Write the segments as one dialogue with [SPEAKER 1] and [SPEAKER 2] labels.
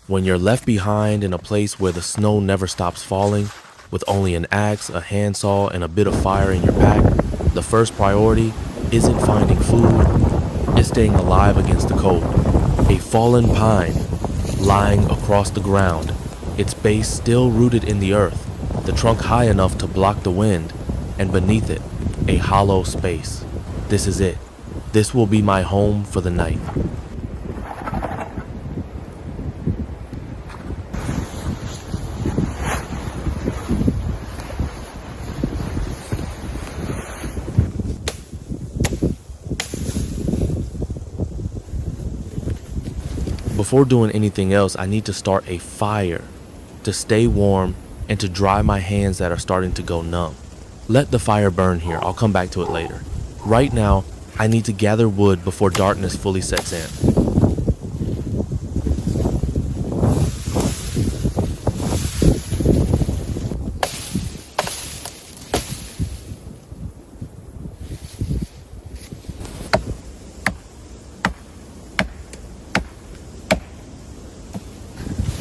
[SPEAKER 1] When you're left behind in a place where the snow never stops falling, with only an axe, a handsaw, and a bit of fire in your pack, the first priority isn't finding food, it's staying alive against the cold. A fallen pine lying across the ground, its base still rooted in the earth, the trunk high enough to block the wind, and beneath it, a hollow space. This is it. This will be my home for the night. Before doing anything else, I need to start a fire to stay warm and to dry my hands that are starting to go numb. Let the fire burn here. I'll come back to it later. Right now, I need to gather wood before darkness fully sets in.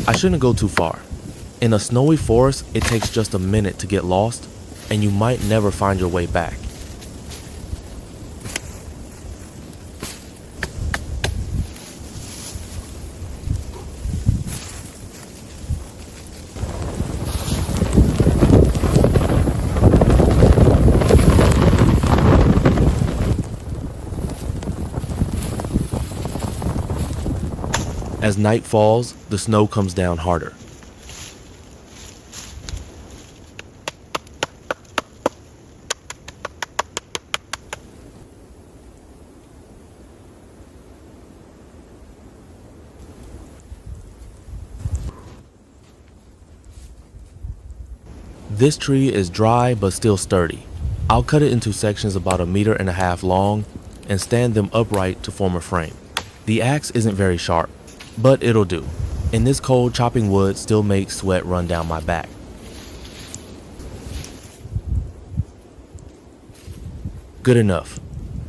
[SPEAKER 1] I shouldn't go too far. In a snowy forest, it takes just a minute to get lost, and you might never find your way back. As night falls, the snow comes down harder. This tree is dry but still sturdy. I'll cut it into sections about 1.5 meters long and stand them upright to form a frame. The axe isn't very sharp, but it'll do. In this cold, chopping wood still makes sweat run down my back. Good enough.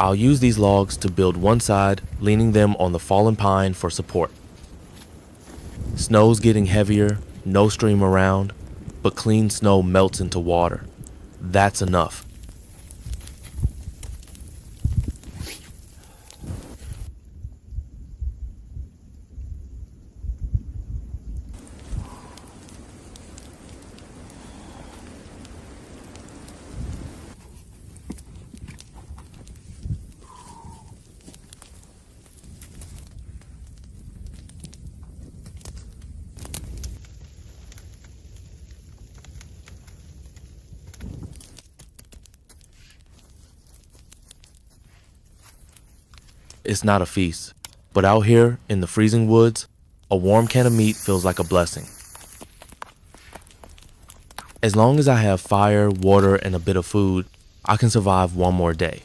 [SPEAKER 1] I'll use these logs to build one side, leaning them on the fallen pine for support. Snow's getting heavier, no stream around, but clean snow melts into water. That's enough. It's not a feast, but out here in the freezing woods, a warm can of meat feels like a blessing. As long as I have fire, water, and a bit of food, I can survive one more day.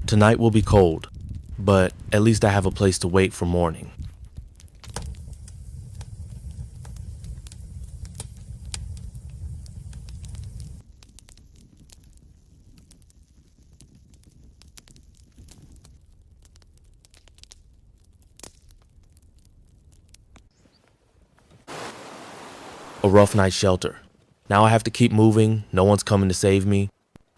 [SPEAKER 1] Tonight will be cold, but at least I have a place to wait for morning. A rough night's shelter. Now I have to keep moving, no one's coming to save me.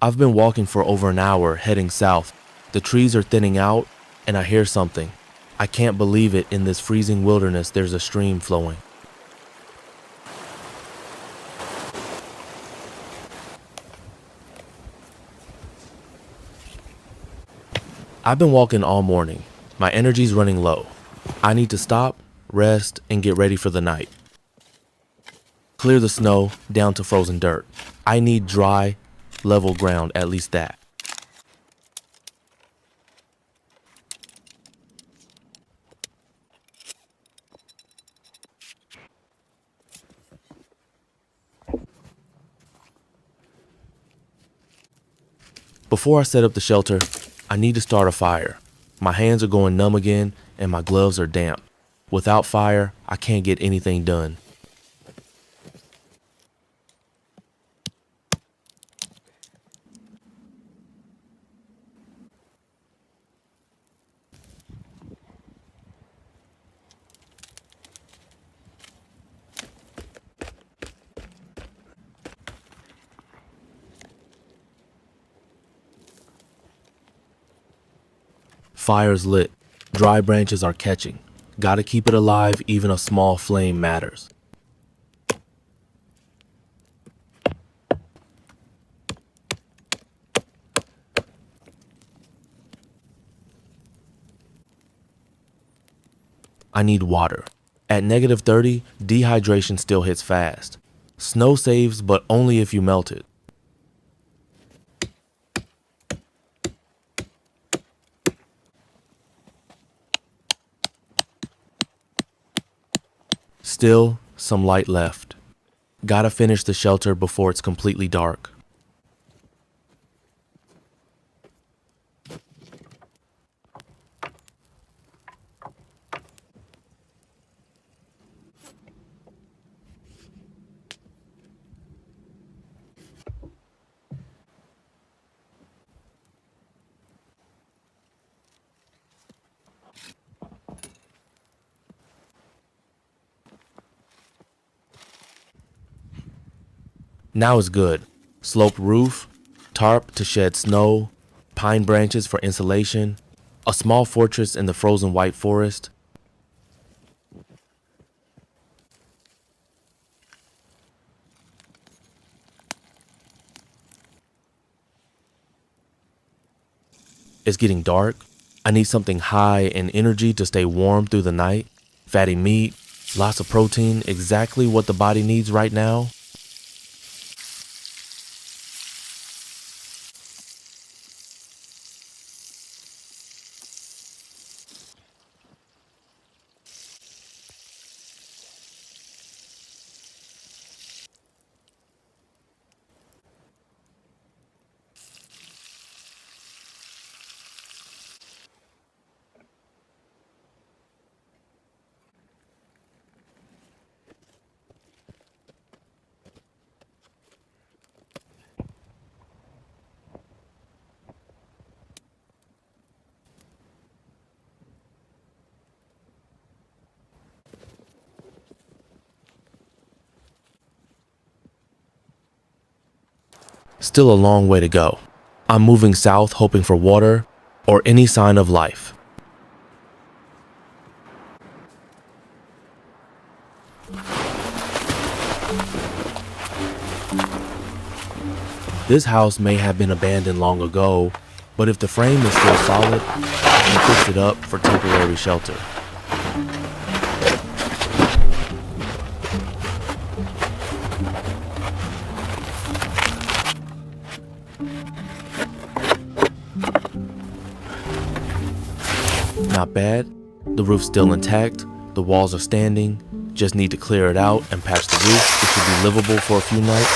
[SPEAKER 1] I've been walking for over an hour, heading south. The trees are thinning out, and I hear something. I can't believe it, in this freezing wilderness there's a stream flowing. I've been walking all morning. My energy's running low. I need to stop, rest, and get ready for the night. Clear the snow down to frozen dirt. I need dry, level ground, at least that. Before I set up the shelter, I need to start a fire. My hands are going numb again and my gloves are damp. Without fire, I can't get anything done. Fire's lit. Dry branches are catching. Gotta keep it alive, even a small flame matters. I need water. At -30, dehydration still hits fast. Snow saves, but only if you melt it. Still, some light left. Gotta finish the shelter before it's completely dark. Now it's good. Sloped roof, tarp to shed snow, pine branches for insulation, a small fortress in the frozen white forest. It's getting dark. I need something high in energy to stay warm through the night. Fatty meat, lots of protein, exactly what the body needs right now. Still a long way to go. I'm moving south hoping for water or any sign of life. This house may have been abandoned long ago, but if the frame is still solid, I can fix it up for temporary shelter. Not bad. The roof's still intact. The walls are standing. Just need to clear it out and patch the roof. It should be livable for a few nights.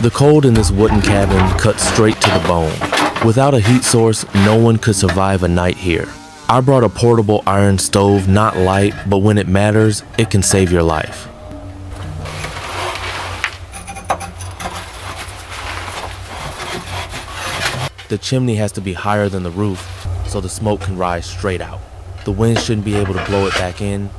[SPEAKER 1] The cold in this wooden cabin cuts straight to the bone. Without a heat source, no one could survive a night here. I brought a portable iron stove, not light, but when it matters, it can save your life. The chimney has to be higher than the roof, so the smoke can rise straight out. The wind shouldn't be able to blow it back in.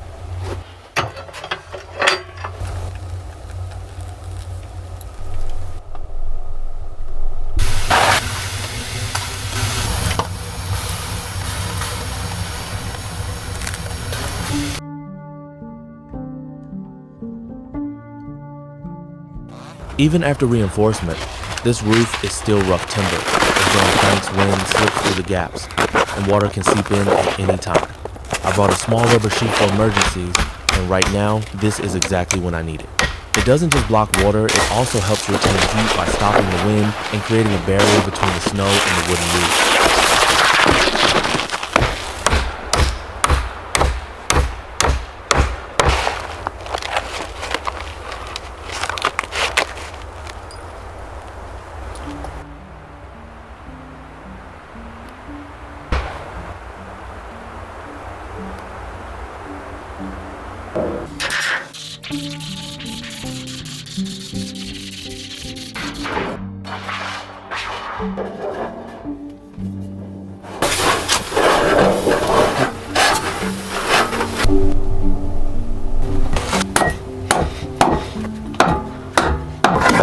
[SPEAKER 1] Even after reinforcement, this roof is still rough timber, as though planks wind slips through the gaps, and water can seep in at any time. I brought a small rubber sheet for emergencies, and right now, this is exactly when I need it. It doesn't just block water, it also helps retain heat by stopping the wind and creating a barrier between the snow and the wooden roof. I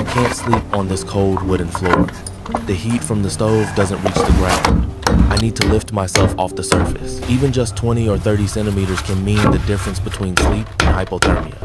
[SPEAKER 1] can't sleep on this cold wooden floor. The heat from the stove doesn't reach the ground. I need to lift myself off the surface. Even just 20 or 30 centimeters can mean the difference between sleep and hypothermia.